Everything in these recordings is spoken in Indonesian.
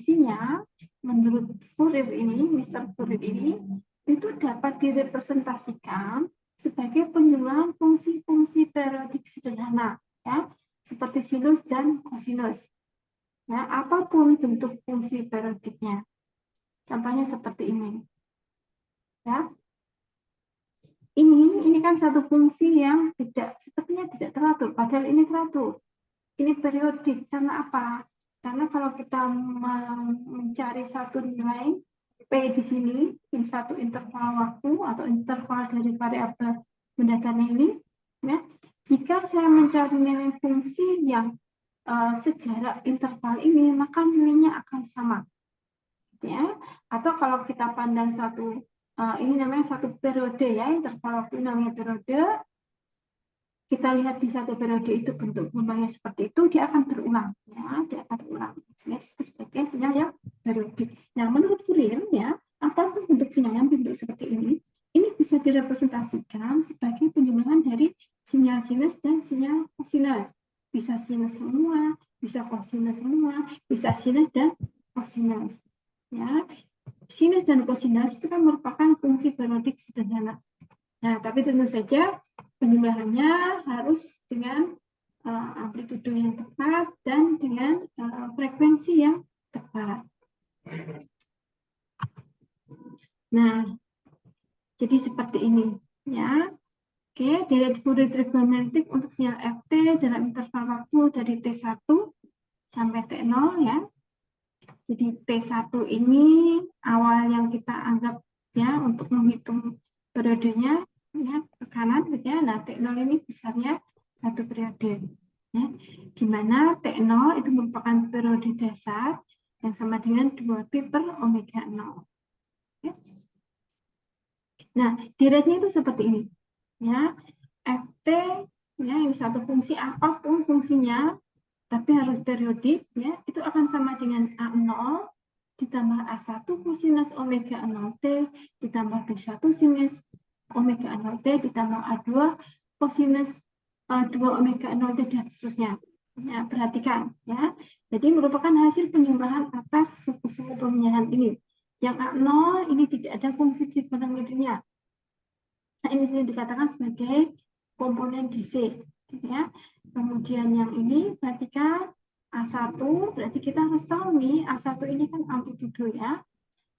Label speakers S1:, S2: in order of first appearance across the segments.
S1: fungsinya menurut Fourier ini, Mr. Fourier ini, itu dapat direpresentasikan sebagai penjumlahan fungsi-fungsi periodik sederhana, ya, seperti sinus dan kosinus. Ya, apapun bentuk fungsi periodiknya. Contohnya seperti ini. Ya. Ini kan satu fungsi yang sepertinya tidak teratur, padahal ini teratur. Ini periodik, karena apa? Karena kalau kita mencari satu nilai P di sini, ini satu interval waktu atau interval dari variabel benda tanda ini, ya. Jika saya mencari nilai fungsi yang sejarak interval ini, maka nilainya akan sama. Ya, atau kalau kita pandang satu ini namanya satu periode, ya, interval waktu namanya periode. Kita lihat di satu periode itu bentuk gelombangnya seperti itu, dia akan berulang, ya, dia akan berulang. Sehingga disebut sebagai sinyal yang periodik. Nah, menurut Fourier, ya, apapun bentuk sinyal yang bentuk seperti ini bisa direpresentasikan sebagai penjumlahan dari sinyal sinus dan sinyal kosinus. Bisa sinus semua, bisa kosinus semua, bisa sinus dan kosinus. Ya, sinus dan kosinus itu kan merupakan fungsi periodik sederhana. Nah, tapi tentu saja penjumlahannya harus dengan amplitudo yang tepat dan dengan frekuensi yang tepat. Nah, jadi seperti ini, ya. Oke, dari Fourier trigonometrik untuk sinyal Ft dalam interval waktu dari T1 sampai T0, ya. Jadi T1 ini awal yang kita anggap, ya, untuk menghitung periodenya, ya, ke kanan, gitu ya. Nah, T0 ini besarnya satu periode, ya, di mana T0 itu merupakan periode dasar yang sama dengan 2pi per omega 0. Ya. Nah, direknya itu seperti ini, ya. Ft, ya, ini satu fungsi, apapun fungsinya, tapi harus periodik, ya, itu akan sama dengan A0 ditambah A1 kosinus omega 0T ditambah B1 sinus omega 0T ditambah A2 kosinus 2 omega 0T dan seterusnya. Ya, perhatikan, ya. Jadi merupakan hasil penjumlahan atas suku-suku pemindahan ini. Yang A0 ini tidak ada fungsi trigonometrinya. Nah, ini sudah dikatakan sebagai komponen DC, ya. Kemudian yang ini perhatikan A1, berarti kita harus tahu nih, A1 ini kan amplitudo, ya.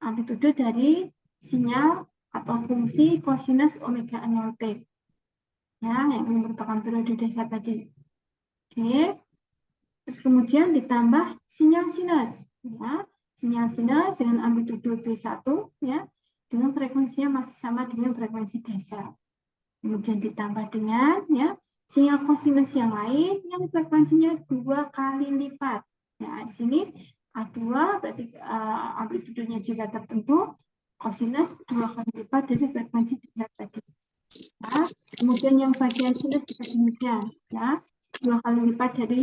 S1: Amplitudo dari sinyal atau fungsi kosinus omega 0T. Ya, yang ini merupakan periode dasar tadi. Oke. Terus kemudian ditambah sinyal sinus, ya. Sinyal sinus dengan amplitudo B1, ya, dengan frekuensinya masih sama dengan frekuensi dasar. Kemudian ditambah dengan, ya, sinyal kosinus yang lain yang frekuensinya 2 kali lipat. Ya, di sini A2 berarti amplitudonya juga tertentu, kosinus 2 kali lipat dari frekuensi dasar tadi. Ya, kemudian yang bagian sinus juga demikian, ya, 2 kali lipat dari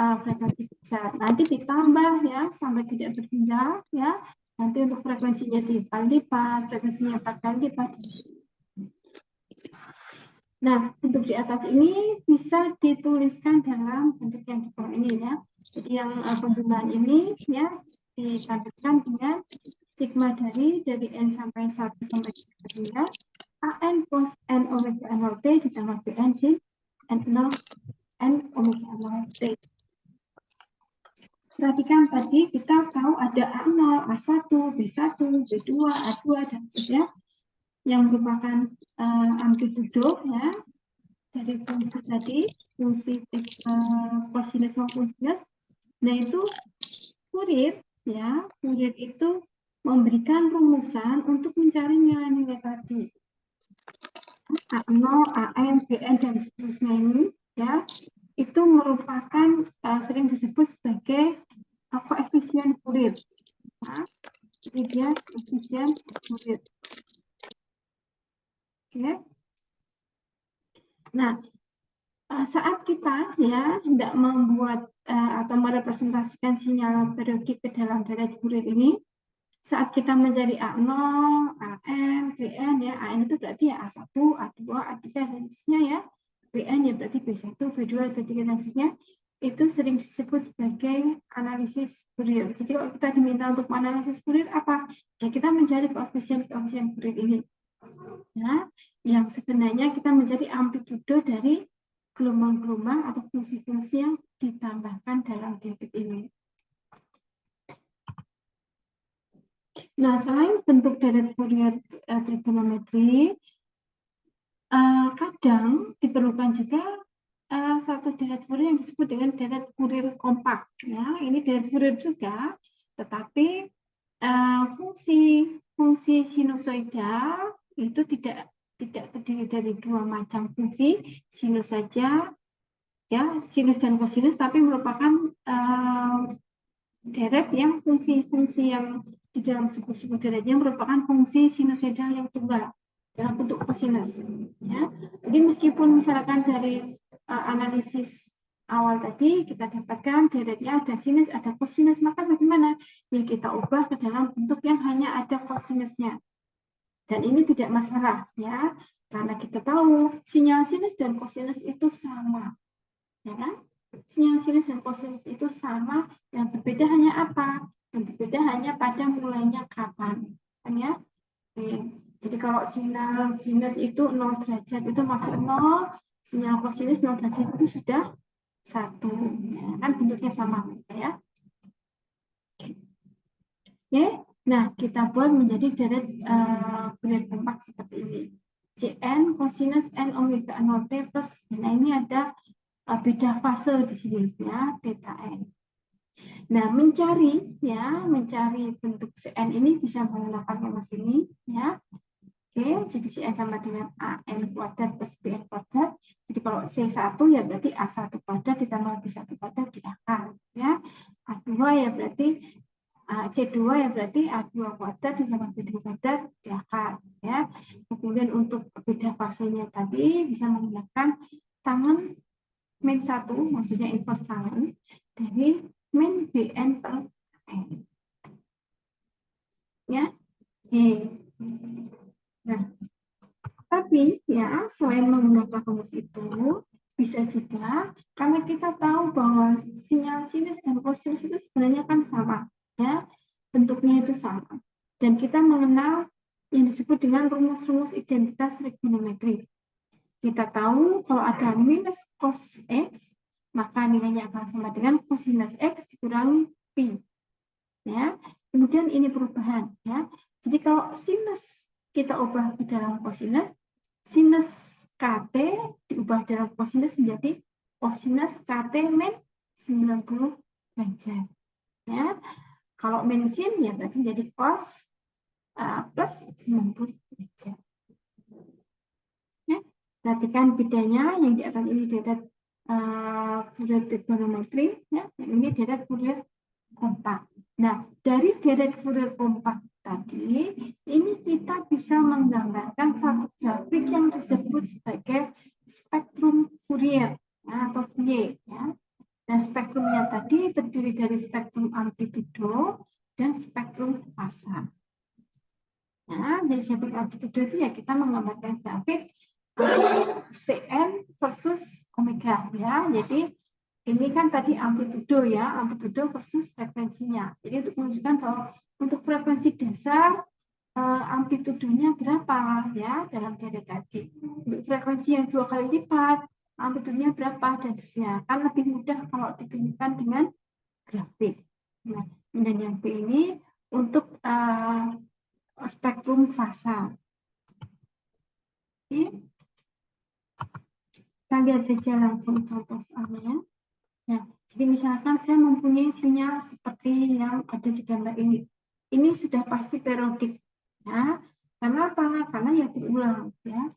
S1: frekuensi dasar. Nanti ditambah, ya, sampai tidak berpindah, ya. Nanti untuk frekuensinya 3 kali lipat, frekuensinya 4 kali lipat. Nah, untuk di atas ini bisa dituliskan dalam bentuk yang di bawah ini, ya. Jadi yang penjumlahan ini, ya, ditampilkan dengan sigma dari n sampai 1 sampai 3 AN cos N omega 0T ditambah BN sin N0 N omega 0T. Perhatikan tadi kita tahu ada A0, A1, B1, B2, A2, dan seterusnya yang merupakan amplitudo, ya, dari fungsi tadi, fungsi kosinus maupun sinus. Nah, itu Fourier, ya, Fourier itu memberikan rumusan untuk mencari nilai-nilai tadi. A0, AM, BN, dan seterusnya ini, ya, itu merupakan sering disebut sebagai koefisien Fourier. Nah, ini dia koefisien Fourier. Oke. Nah, saat kita, ya, hendak membuat atau merepresentasikan sinyal periodik ke dalam deret Fourier ini, saat kita mencari A0, AM, BN, ya, AM itu berarti ya A1, A2, A3, dan seterusnya, ya. BN ya berarti B1, B2, B3, dan seterusnya. itu sering disebut sebagai analisis Fourier. Jadi kalau kita diminta untuk menganalisis Fourier apa? Ya kita mencari koefisien Fourier ini. Ya, yang sebenarnya kita mencari amplitudo dari gelombang-gelombang atau fungsi-fungsi yang ditambahkan dalam titik ini. Nah, selain bentuk deret Fourier trigonometri, kadang diperlukan juga satu deret Fourier yang disebut dengan deret Fourier kompak. Ya, ini deret Fourier juga, tetapi fungsi sinusoida itu tidak terdiri dari dua macam fungsi, sinus saja, ya sinus dan kosinus, tapi merupakan deret yang fungsi-fungsi yang di dalam suku-suku deretnya merupakan fungsi sinusoidal yang tunggal dalam bentuk kosinus. Ya. Jadi meskipun misalkan dari analisis awal tadi kita dapatkan deretnya ada sinus, ada kosinus, maka bagaimana? Ya kita ubah ke dalam bentuk yang hanya ada kosinusnya. Dan ini tidak masalah ya, karena kita tahu sinyal sinus dan kosinus itu sama. Ya kan? Sinyal sinus dan kosinus itu sama, yang berbeda hanya apa? Yang berbeda hanya pada mulainya kapan. Kan ya? Jadi kalau sinyal sinus itu 0 derajat itu masih 0, sinyal kosinus 0 derajat itu sudah 1. Ya, kan bentuknya sama. Ya. Oke, nah kita buat menjadi deret Fourier kompak seperti ini. Cn kosinus n omega 0 t plus, nah ini ada beda fase di sini ya, theta n. Nah, mencari bentuk Cn ini bisa menggunakan rumus ini ya. Oke, jadi Cn sama dengan AN kuadrat plus BN kuadrat. Jadi kalau C1 ya berarti A1 kuadrat ditambah B1 kuadrat diakar ya. A2 ya berarti C2 ya berarti A2 kuadrat ditambah B2 kuadrat diakar ya. Kemudian untuk beda fasenya tadi bisa menggunakan tangan min 1, maksudnya inverse tangan dari min Bn per N. Ya. Nah, tapi ya selain menggunakan rumus itu, bisa juga karena kita tahu bahwa sinyal sinus dan kosinus itu sebenarnya kan sama, ya bentuknya itu sama. Dan kita mengenal yang disebut dengan rumus-rumus identitas trigonometri. Kita tahu kalau ada minus cos X, maka nilainya akan sama dengan cosinus X dikurangi pi. Ya. Kemudian ini perubahan. Ya. Jadi kalau sinus kita ubah ke dalam cosinus, sinus KT diubah dalam cosinus menjadi cosinus KT min 90 derajat. Ya. Kalau min sin ya berarti menjadi cos plus 90 derajat. Ya. Perhatikan bedanya, yang di atas ini deret Fourier trigonometri, ya. Yang ini deret Fourier kompak. Nah, dari deret Fourier kompak tadi, ini kita bisa menggambarkan satu grafik yang disebut sebagai spektrum Fourier ya, atau Fourier. Ya. Nah, spektrumnya tadi terdiri dari spektrum amplitudo dan spektrum fasa. Nah, dari spektrum amplitudo itu ya kita menggambarkan grafik Cn versus omega ya. Jadi ini kan tadi amplitudo ya, amplitudo versus frekuensinya. Jadi untuk menunjukkan bahwa untuk frekuensi dasar amplitudonya berapa ya dalam deret tadi. Untuk frekuensi yang 2 kali lipat, amplitudonya berapa dan seterusnya. Kan lebih mudah kalau ditunjukkan dengan grafik. Nah, dan yang B ini untuk spektrum fasa. Oke. Kita lihat saja langsung contoh soalnya. Nah, jadi misalkan saya mempunyai sinyal seperti yang ada di gambar ini. Ini sudah pasti periodik. Ya. Karena apa? Karena ya berulang. Ya.